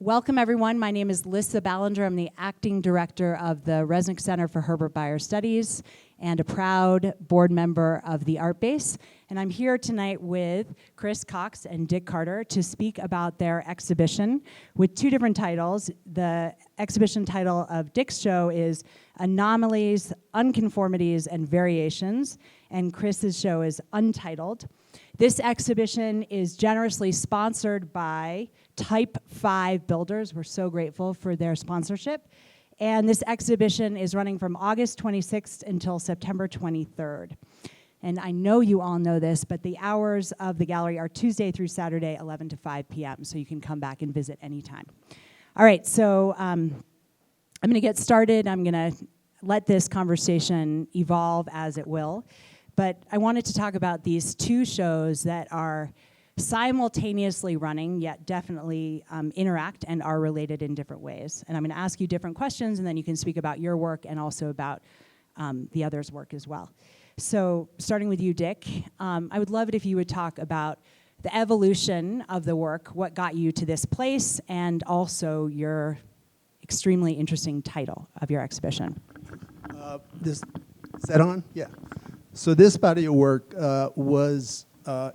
Welcome, everyone. My name is Lissa Ballinger. I'm the acting director of the Resnick Center for Herbert Bayer Studies and a proud board member of the Art Base. And I'm here tonight with Kris Cox and Dick Carter to speak about their exhibition with two different titles. The exhibition title of Dick's show is Anomalies, Unconformities, and Variations, and Kris's show is Untitled. This exhibition is generously sponsored by Type 5 Builders. We're so grateful for their sponsorship. And this exhibition is running from August 26th until September 23rd. And I know you all know this, but the hours of the gallery are Tuesday through Saturday, 11 to 5 p.m., so you can come back and visit anytime. All right, so I'm going to get started. I'm going to let this conversation evolve as it will. But I wanted to talk about these two shows that are simultaneously running, yet definitely interact and are related in different ways. And I'm going to ask you different questions, and then you can speak about your work and also about the others' work as well. So starting with you, Dick, I would love it if you would talk about the evolution of the work, what got you to this place, and also your extremely interesting title of your exhibition. Is that on? Yeah. So this body of work was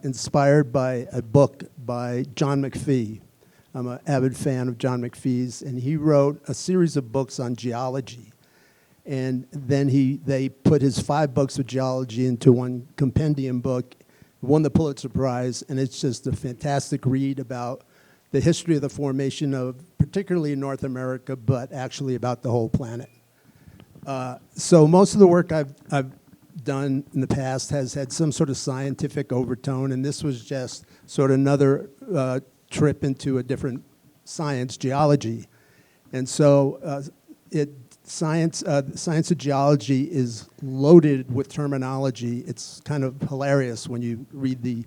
inspired by a book by John McPhee. I'm an avid fan of John McPhee's, and he wrote a series of books on geology. And then they put his 5 books of geology into one compendium book, won the Pulitzer Prize, and it's just a fantastic read about the history of the formation of, particularly in North America, but actually about the whole planet. So most of the work I've done in the past has had some sort of scientific overtone, and this was just sort of another trip into a different science, geology. And so science of geology is loaded with terminology. It's kind of hilarious when you read the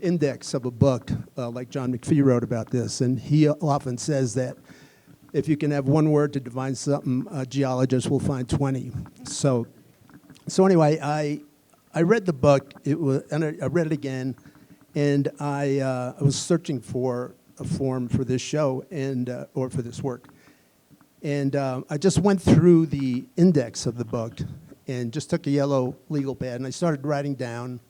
index of a book like John McPhee wrote about this, and he often says that if you can have one word to define something, a geologist will find 20. So anyway, I read the book, and I read it again, and I was searching for a form for this show or for this work. And I just went through the index of the book and just took a yellow legal pad, and I started writing down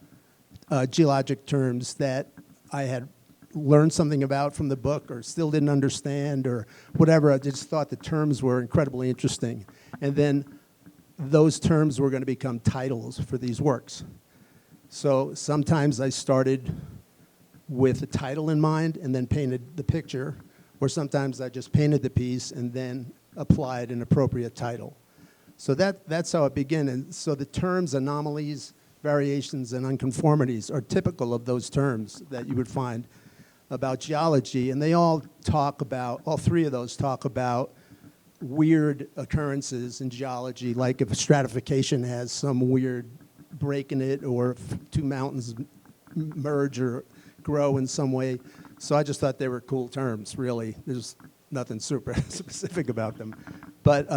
geologic terms that I had learned something about from the book or still didn't understand or whatever. I just thought the terms were incredibly interesting. And then those terms were going to become titles for these works. So sometimes I started with a title in mind and then painted the picture, or sometimes I just painted the piece and then applied an appropriate title. So that's how it began. And so the terms anomalies, variations, and unconformities are typical of those terms that you would find about geology. And they all three of those talk about weird occurrences in geology, like if stratification has some weird break in it, or if 2 mountains merge or grow in some way. So I just thought they were cool terms, really. There's nothing super specific about them. But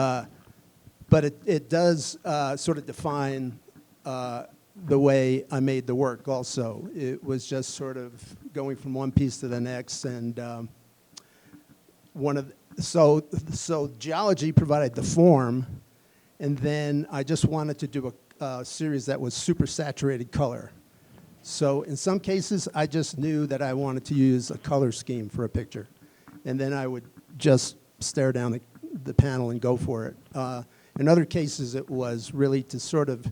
it does sort of define the way I made the work also. It was just sort of going from one piece to the next, and So geology provided the form, and then I just wanted to do a series that was super saturated color. So in some cases, I just knew that I wanted to use a color scheme for a picture, and then I would just stare down the panel and go for it. In other cases, it was really to sort of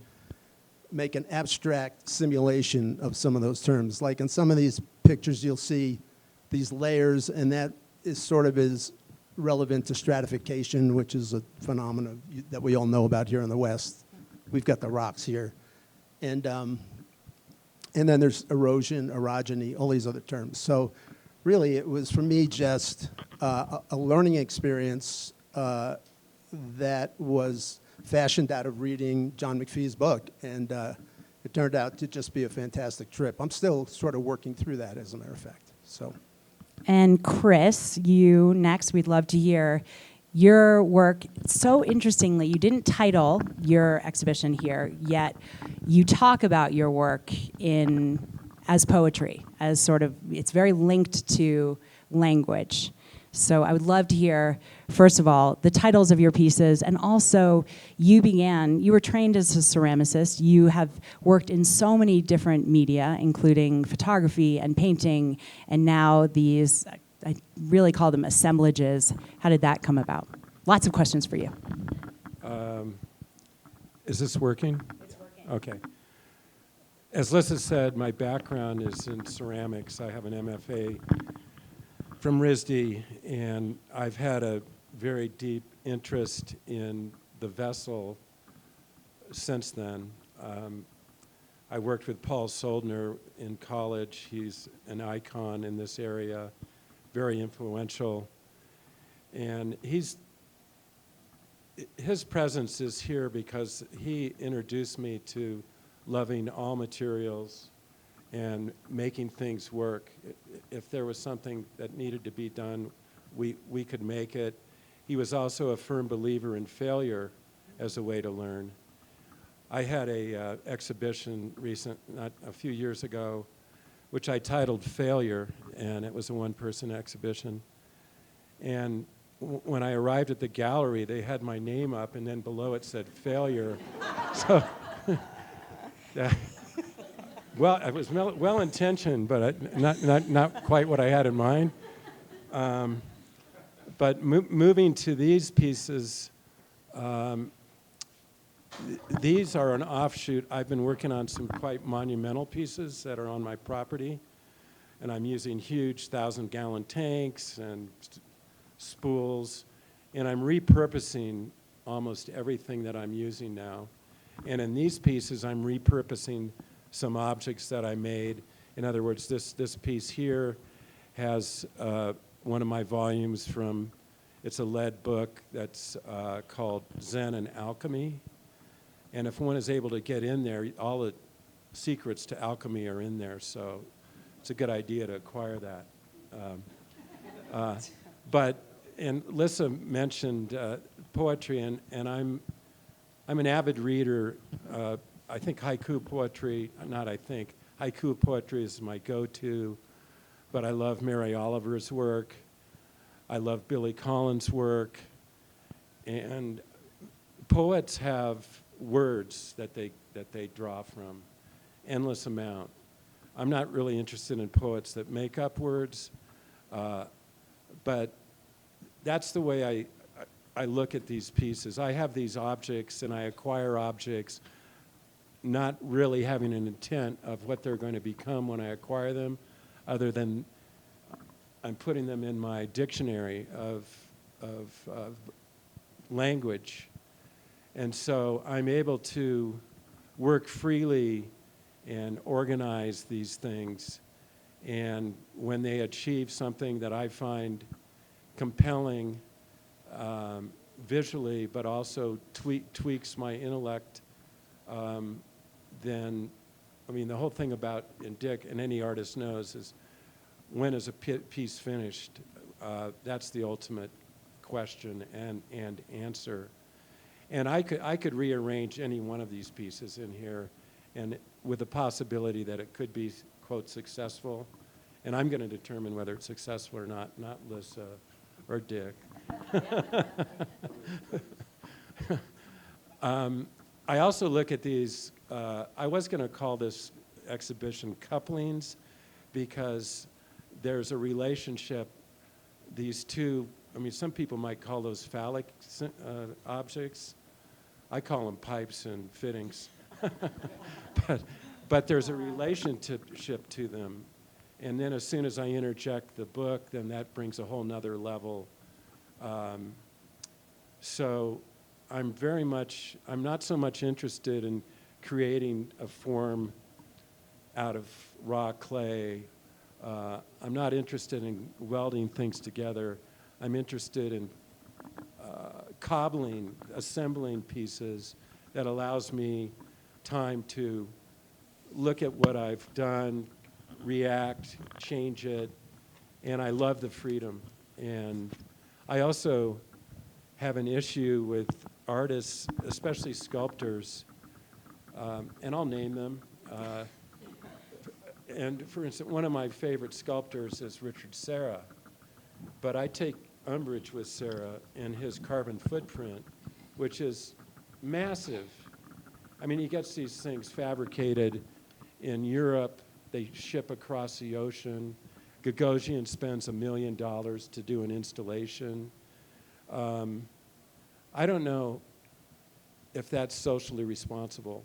make an abstract simulation of some of those terms. Like in some of these pictures, you'll see these layers, and that is relevant to stratification, which is a phenomenon that we all know about here in the West. We've got the rocks here. And then there's erosion, orogeny, all these other terms. So really, it was, for me, just a learning experience that was fashioned out of reading John McPhee's book. And it turned out to just be a fantastic trip. I'm still sort of working through that, as a matter of fact. So. And Kris, you next, we'd love to hear your work. So interestingly, you didn't title your exhibition here, yet you talk about your work as poetry, as sort of, it's very linked to language. So I would love to hear, first of all, the titles of your pieces, and also you were trained as a ceramicist. You have worked in so many different media, including photography and painting, and now these, I really call them assemblages. How did that come about? Lots of questions for you. Is this working? It's working. Okay. As Lissa said, my background is in ceramics. I have an MFA from RISD, and I've had a very deep interest in the vessel since then. I worked with Paul Soldner in college. He's an icon in this area, very influential. And his presence is here because he introduced me to loving all materials and making things work. If there was something that needed to be done, we could make it. He was also a firm believer in failure as a way to learn. I had a exhibition not a few years ago, which I titled Failure, and it was a one-person exhibition. And when I arrived at the gallery, they had my name up, and then below it said failure. So, well, it was well-intentioned, but not quite what I had in mind. But moving to these pieces, these are an offshoot. I've been working on some quite monumental pieces that are on my property, and I'm using huge 1,000-gallon tanks and spools, and I'm repurposing almost everything that I'm using now. And in these pieces, I'm repurposing some objects that I made. In other words, this piece here has one of my volumes from, it's a lead book that's called Zen and Alchemy. And if one is able to get in there, all the secrets to alchemy are in there, so it's a good idea to acquire that. And Lissa mentioned poetry, and I'm an avid reader. I think haiku poetry, haiku poetry is my go-to, but I love Mary Oliver's work. I love Billy Collins' work. And poets have words that they draw from, endless amount. I'm not really interested in poets that make up words, but that's the way I look at these pieces. I have these objects and I acquire objects not really having an intent of what they're going to become when I acquire them, other than I'm putting them in my dictionary of language. And so I'm able to work freely and organize these things. And when they achieve something that I find compelling visually, but also tweaks my intellect, then, I mean, the whole thing about, and Dick and any artist knows, is when is a piece finished? That's the ultimate question and answer. And I could rearrange any one of these pieces in here, and with the possibility that it could be, quote, successful. And I'm going to determine whether it's successful or not Lissa or Dick. I also look at these, I was going to call this exhibition couplings, because there's a relationship, these two, I mean, some people might call those phallic objects. I call them pipes and fittings. but there's a relationship to them. And then as soon as I interject the book, then that brings a whole nother level. So I'm not so much interested in creating a form out of raw clay. I'm not interested in welding things together. I'm interested in assembling pieces that allows me time to look at what I've done, react, change it, and I love the freedom. And I also have an issue with artists, especially sculptors, and I'll name them. And for instance, one of my favorite sculptors is Richard Serra. But I take umbrage with Sarah and his carbon footprint, which is massive. I mean, he gets these things fabricated in Europe. They ship across the ocean. Gagosian spends $1 million to do an installation. I don't know if that's socially responsible,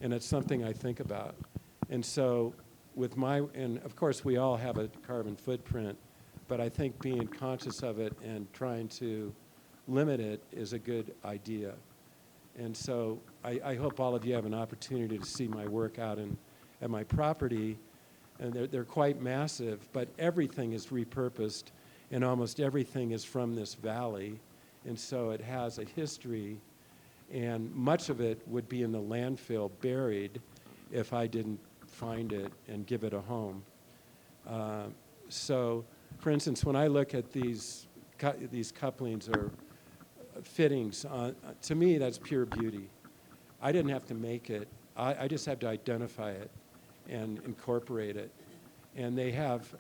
and it's something I think about. And so and of course we all have a carbon footprint, but I think being conscious of it and trying to limit it is a good idea. And so I hope all of you have an opportunity to see my work out at my property, and they're quite massive, but everything is repurposed, and almost everything is from this valley, and so it has a history, and much of it would be in the landfill buried if I didn't find it and give it a home. So, for instance, when I look at these couplings or fittings, to me that's pure beauty. I didn't have to make it. I just have to identify it and incorporate it. And they have,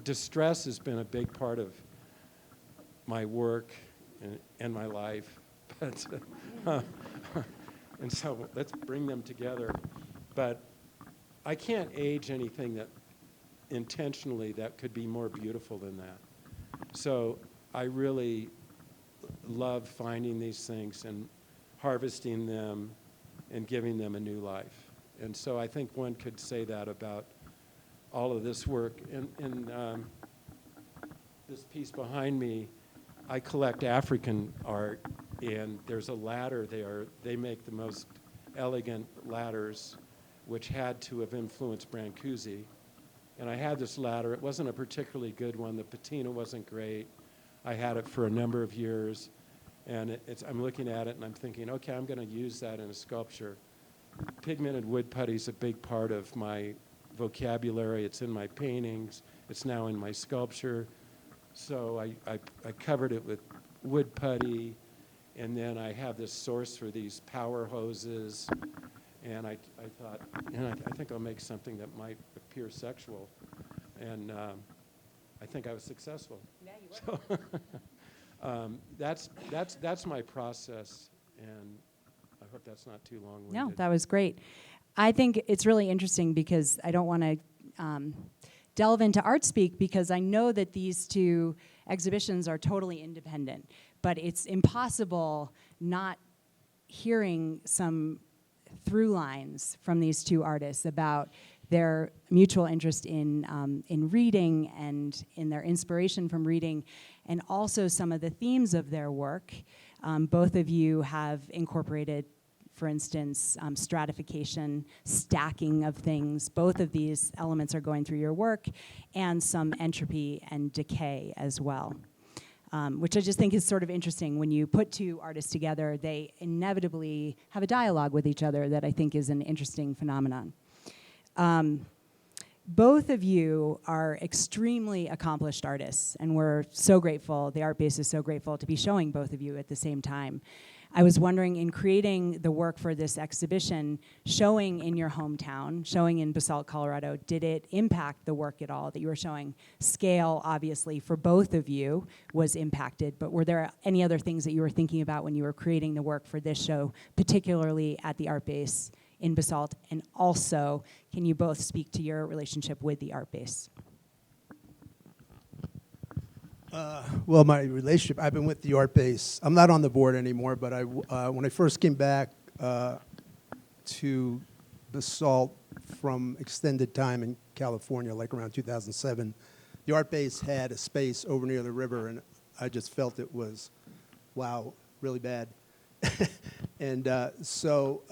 distress has been a big part of my work and my life. But, and so let's bring them together. But I can't age anything that intentionally that could be more beautiful than that. So I really love finding these things and harvesting them and giving them a new life. And so I think one could say that about all of this work. And this piece behind me, I collect African art, and there's a ladder there. They make the most elegant ladders, which had to have influenced Brancusi. And I had this ladder. It wasn't a particularly good one. The patina wasn't great. I had it for a number of years. And I'm looking at it and I'm thinking, okay, I'm going to use that in a sculpture. Pigmented wood putty is a big part of my vocabulary. It's in my paintings. It's now in my sculpture. So I covered it with wood putty, and then I have this source for these power hoses. And I thought, I think I'll make something that might appear sexual. And I think I was successful. Yeah, you were. So that's my process, and I hope that's not too long-winded. No, that was great. I think it's really interesting because I don't want to delve into art speak because I know that these two exhibitions are totally independent, but it's impossible not hearing some through lines from these two artists about their mutual interest in reading and in their inspiration from reading, and also some of the themes of their work. Both of you have incorporated, for instance, stratification, stacking of things. Both of these elements are going through your work, and some entropy and decay as well. Which I just think is sort of interesting. When you put two artists together, they inevitably have a dialogue with each other that I think is an interesting phenomenon. Both of you are extremely accomplished artists, and we're so grateful, the art base is so grateful to be showing both of you at the same time. I was wondering, in creating the work for this exhibition, showing in your hometown, showing in Basalt, Colorado, did it impact the work at all that you were showing? Scale, obviously, for both of you was impacted, but were there any other things that you were thinking about when you were creating the work for this show, particularly at the art base in Basalt? And also, can you both speak to your relationship with the art base? Well, my relationship, I've been with the art base. I'm not on the board anymore, but when I first came back to Basalt from extended time in California, like around 2007, the art base had a space over near the river, and I just felt it was, wow, really bad. And so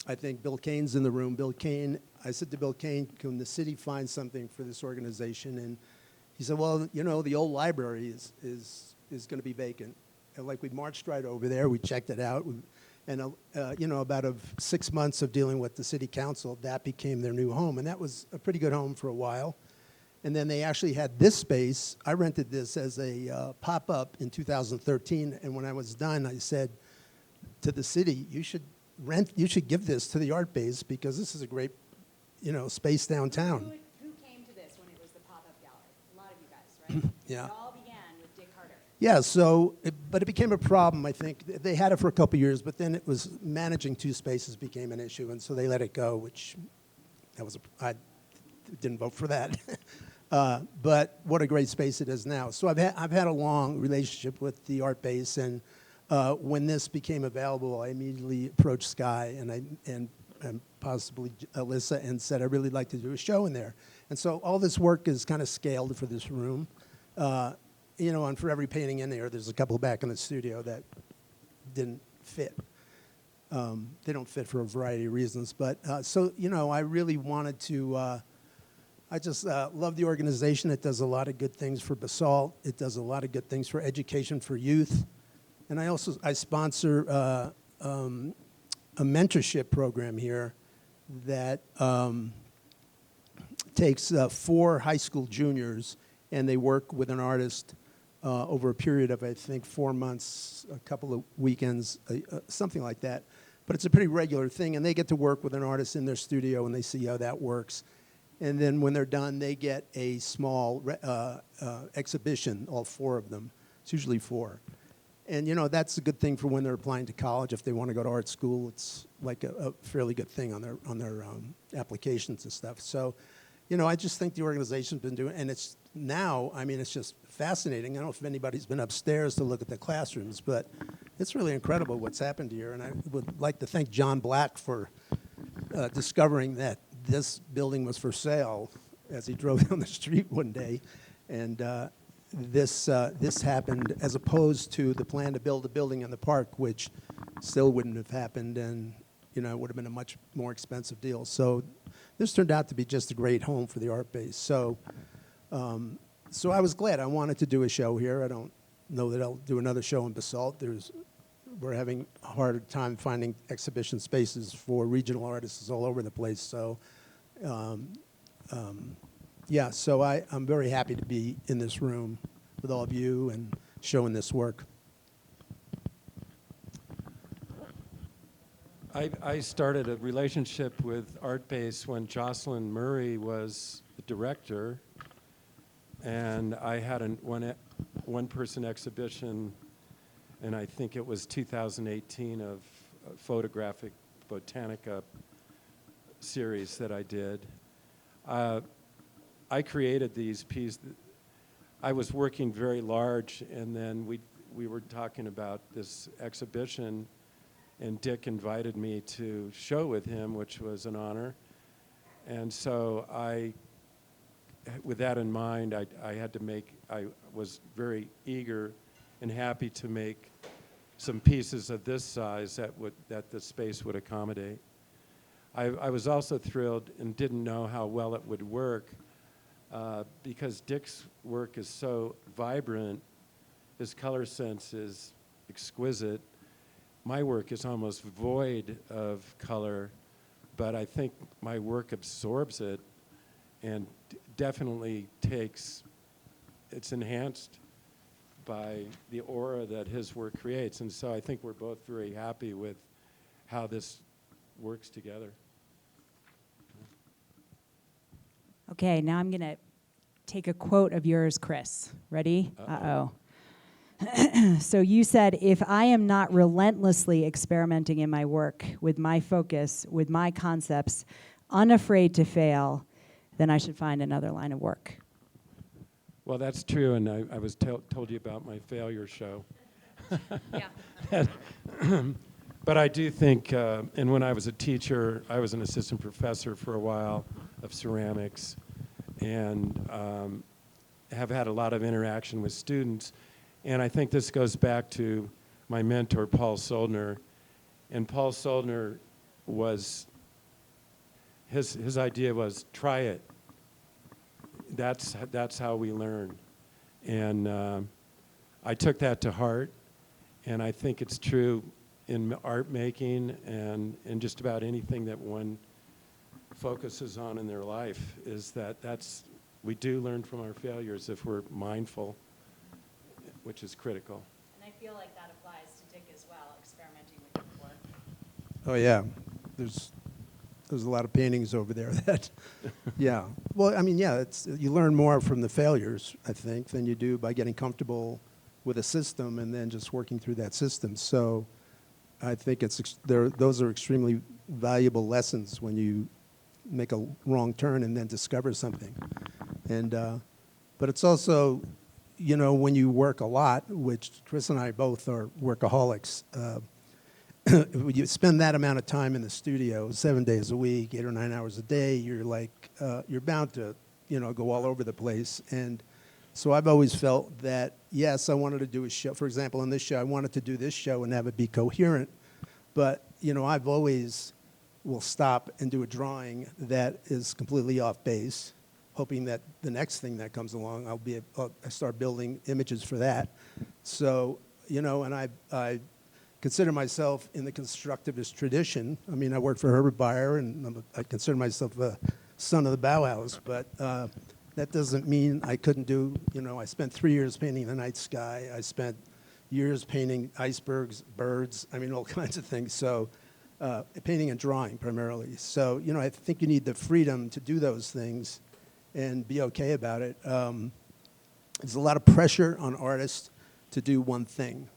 I think Bill Kane's in the room. Bill Kane, I said to Bill Kane, can the city find something for this organization? And he said, well, you know, the old library is going to be vacant. And like we marched right over there, we checked it out, and you know, about 6 months of dealing with the city council, that became their new home, and that was a pretty good home for a while. And then they actually had this space. I rented this as a pop-up in 2013, and when I was done, I said to the city, you should give this to the art base because this is a great, you know, space downtown. Who came to this when it was the pop-up gallery? A lot of you guys, right? Yeah. It all began with Dick Carter. Yeah, so, but it became a problem, I think. They had it for a couple of years, but then it was managing two spaces became an issue, and so they let it go, which I didn't vote for that. But what a great space it is now. So I've had a long relationship with the art base, and when this became available, I immediately approached Sky and possibly Alyssa and said, I'd really like to do a show in there. And so all this work is kind of scaled for this room. And for every painting in there, there's a couple back in the studio that didn't fit. They don't fit for a variety of reasons. But I really wanted to, I just love the organization. It does a lot of good things for Basalt. It does a lot of good things for education for youth. And I sponsor a mentorship program here that takes 4 high school juniors, and they work with an artist over a period of, I think, 4 months, a couple of weekends, something like that. But it's a pretty regular thing, and they get to work with an artist in their studio, and they see how that works. And then when they're done, they get a small exhibition, all 4 of them. It's usually 4. And, that's a good thing for when they're applying to college. If they want to go to art school, it's like a fairly good thing on their applications and stuff. So, I just think the organization's been doing, and it's now, it's just fascinating. I don't know if anybody's been upstairs to look at the classrooms, but it's really incredible what's happened here. And I would like to thank John Black for discovering that this building was for sale as he drove down the street one day. And this happened as opposed to the plan to build a building in the park, which still wouldn't have happened, and it would have been a much more expensive deal. So this turned out to be just a great home for the art base. So I was glad. I wanted to do a show here. I don't know that I'll do another show in Basalt. We're having a harder time finding exhibition spaces for regional artists all over the place. So so I'm very happy to be in this room with all of you and showing this work. I started a relationship with Art Base when Jocelyn Murray was the director, and I had one-person exhibition, and I think it was 2018 of a photographic Botanica series that I did. I created these pieces. I was working very large, and then we were talking about this exhibition, and Dick invited me to show with him, which was an honor. And so with that in mind, I was very eager and happy to make some pieces of this size that the space would accommodate. I was also thrilled and didn't know how well it would work because Dick's work is so vibrant, his color sense is exquisite. My work is almost void of color, but I think my work absorbs it and definitely it's enhanced by the aura that his work creates. And so I think we're both very happy with how this works together. Okay, now I'm going to take a quote of yours, Chris. Ready? Uh-oh. So you said, if I am not relentlessly experimenting in my work, with my focus, with my concepts, unafraid to fail, then I should find another line of work. Well, that's true, and I was told you about my failure show. Yeah. But I do think, and when I was a teacher, I was an assistant professor for a while of ceramics, and have had a lot of interaction with students. And I think this goes back to my mentor, Paul Soldner. And Paul Soldner his idea was, try it. That's how we learn. And I took that to heart, and I think it's true in art making and in just about anything that one focuses on in their life, is we do learn from our failures if we're mindful, which is critical. And I feel like that applies to Dick as well, experimenting with his work. Oh, yeah. there's a lot of paintings over there that, yeah. Well, I mean, yeah, you learn more from the failures, I think, than you do by getting comfortable with a system and then just working through that system. So I think those are extremely valuable lessons when you make a wrong turn and then discover something. And but it's also, you know, when you work a lot, which Chris and I both are workaholics, when you spend that amount of time in the studio, 7 days a week, 8 or 9 hours a day, you're like, you're bound to, you know, go all over the place. And so I've always felt that, yes, I wanted to do a show. For example, on this show, I wanted to do this show and have it be coherent. But, you know, I've always will stop and do a drawing that is completely off base, hoping that the next thing that comes along, I start building images for that. So, you know, and I consider myself in the constructivist tradition. I mean, I work for Herbert Bayer, and I consider myself a son of the Bauhaus, but that doesn't mean I couldn't do, you know, I spent 3 years painting the night sky. I spent years painting icebergs, birds, I mean, all kinds of things. So painting and drawing primarily. So, you know, I think you need the freedom to do those things and be okay about it. There's a lot of pressure on artists to do one thing.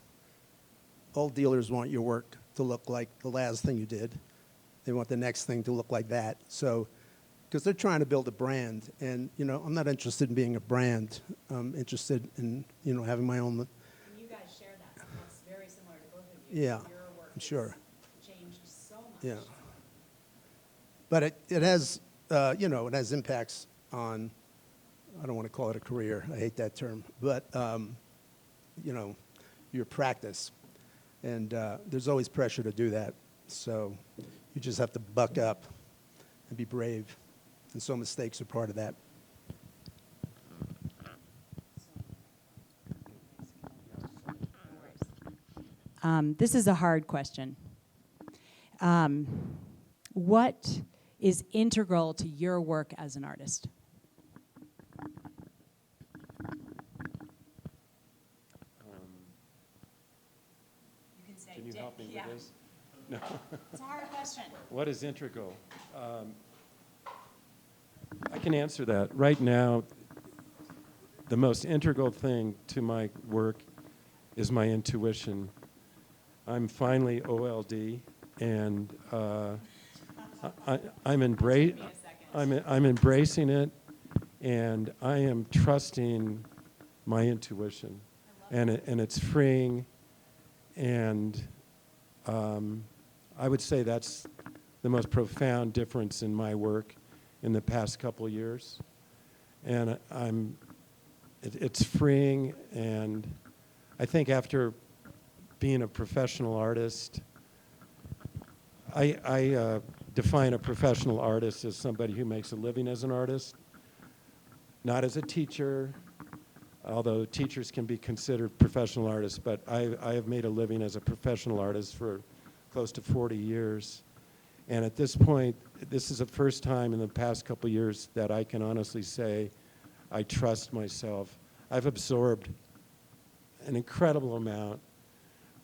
All dealers want your work to look like the last thing you did. They want the next thing to look like that. So, because they're trying to build a brand, and you know, I'm not interested in being a brand. I'm interested in, you know, having my own. And you guys share that. That's very similar to both of you. Yeah, Your work I'm sure. Changed so much. Yeah. But it has, you know, it has impacts on. I don't want to call it a career. I hate that term, but you know, your practice. And there's always pressure to do that. So you just have to buck up and be brave. And so mistakes are part of that. This is a hard question. What is integral to your work as an artist? Can you help me with this? No. It's a hard question. What is integral? I can answer that. Right now, the most integral thing to my work is my intuition. I'm finally OLD, and I'm embracing it, and I am trusting my intuition, and it's freeing. And I would say that's the most profound difference in my work in the past couple of years. And it's freeing, and I think after being a professional artist, I define a professional artist as somebody who makes a living as an artist, not as a teacher, although teachers can be considered professional artists, but I have made a living as a professional artist for close to 40 years. And at this point, this is the first time in the past couple years that I can honestly say I trust myself. I've absorbed an incredible amount: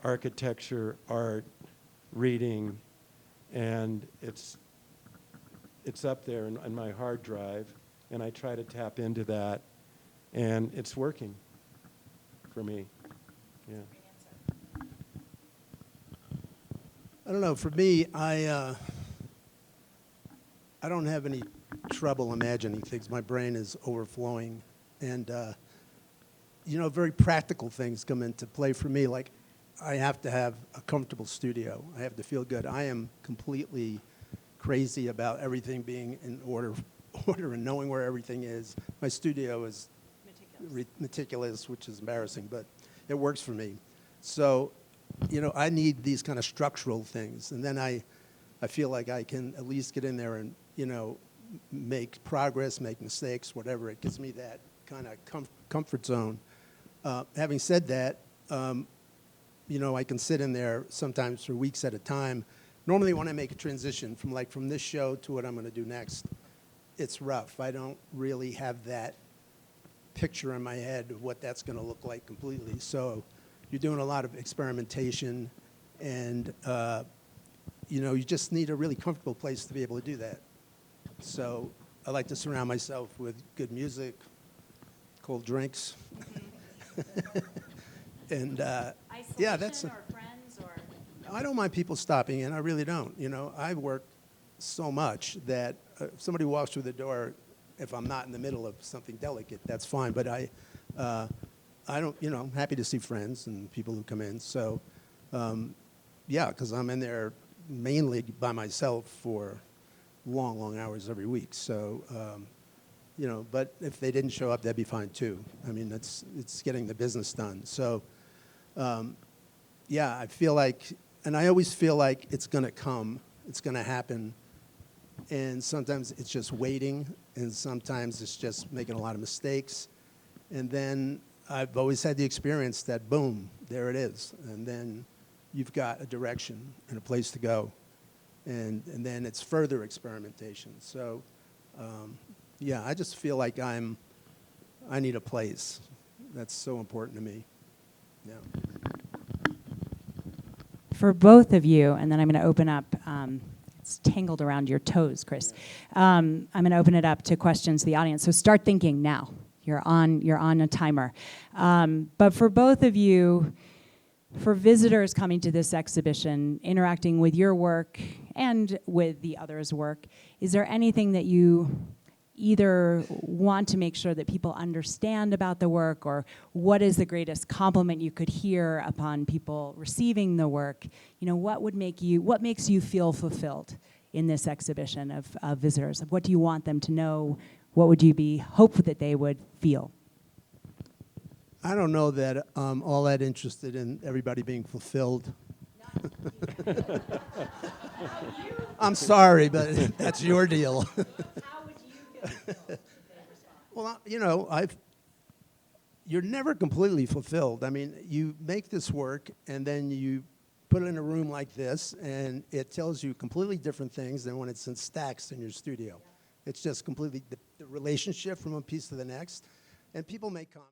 architecture, art, reading, and it's up there in my hard drive, and I try to tap into that. And it's working for me. Yeah. I don't know. For me, I don't have any trouble imagining things. My brain is overflowing, and you know, very practical things come into play for me. Like, I have to have a comfortable studio. I have to feel good. I am completely crazy about everything being in order and knowing where everything is. My studio is meticulous, which is embarrassing, but it works for me. So, you know, I need these kind of structural things, and then I feel like I can at least get in there and, you know, make progress, make mistakes, whatever. It gives me that kind of comfort zone. Having said that, you know, I can sit in there sometimes for weeks at a time. Normally when I make a transition from this show to what I'm going to do next, it's rough. I don't really have that picture in my head of what that's going to look like completely. So you're doing a lot of experimentation, and you just need a really comfortable place to be able to do that. So I like to surround myself with good music, cold drinks. And yeah, that's or friends or I don't mind people stopping in. I really don't. I work so much that if somebody walks through the door, if I'm not in the middle of something delicate, that's fine. But I don't. I'm happy to see friends and people who come in. So, yeah, because I'm in there mainly by myself for long, long hours every week. So, but if they didn't show up, that'd be fine too. I mean, it's getting the business done. So, yeah, I feel like, and I always feel like it's going to come, it's going to happen, and sometimes it's just waiting, and sometimes it's just making a lot of mistakes, and then I've always had the experience that, boom, there it is, and then you've got a direction and a place to go, and then it's further experimentation. So, yeah, I just feel like I need a place. That's so important to me. Yeah. for both of you, and then I'm going to open up. It's tangled around your toes, Chris. I'm going to open it up to questions to the audience. So start thinking now. You're on a timer. But for both of you, for visitors coming to this exhibition, interacting with your work and with the others' work, is there anything that you either want to make sure that people understand about the work, or what is the greatest compliment you could hear upon people receiving the work? What makes you feel fulfilled in this exhibition of visitors? What do you want them to know? What would you be hopeful that they would feel? I don't know that I'm all that interested in everybody being fulfilled. I'm sorry, but that's your deal. How would you feel? Well, you're never completely fulfilled. I mean, you make this work, and then you put it in a room like this, and it tells you completely different things than when it's in stacks in your studio. It's just completely the relationship from one piece to the next. And people make comments.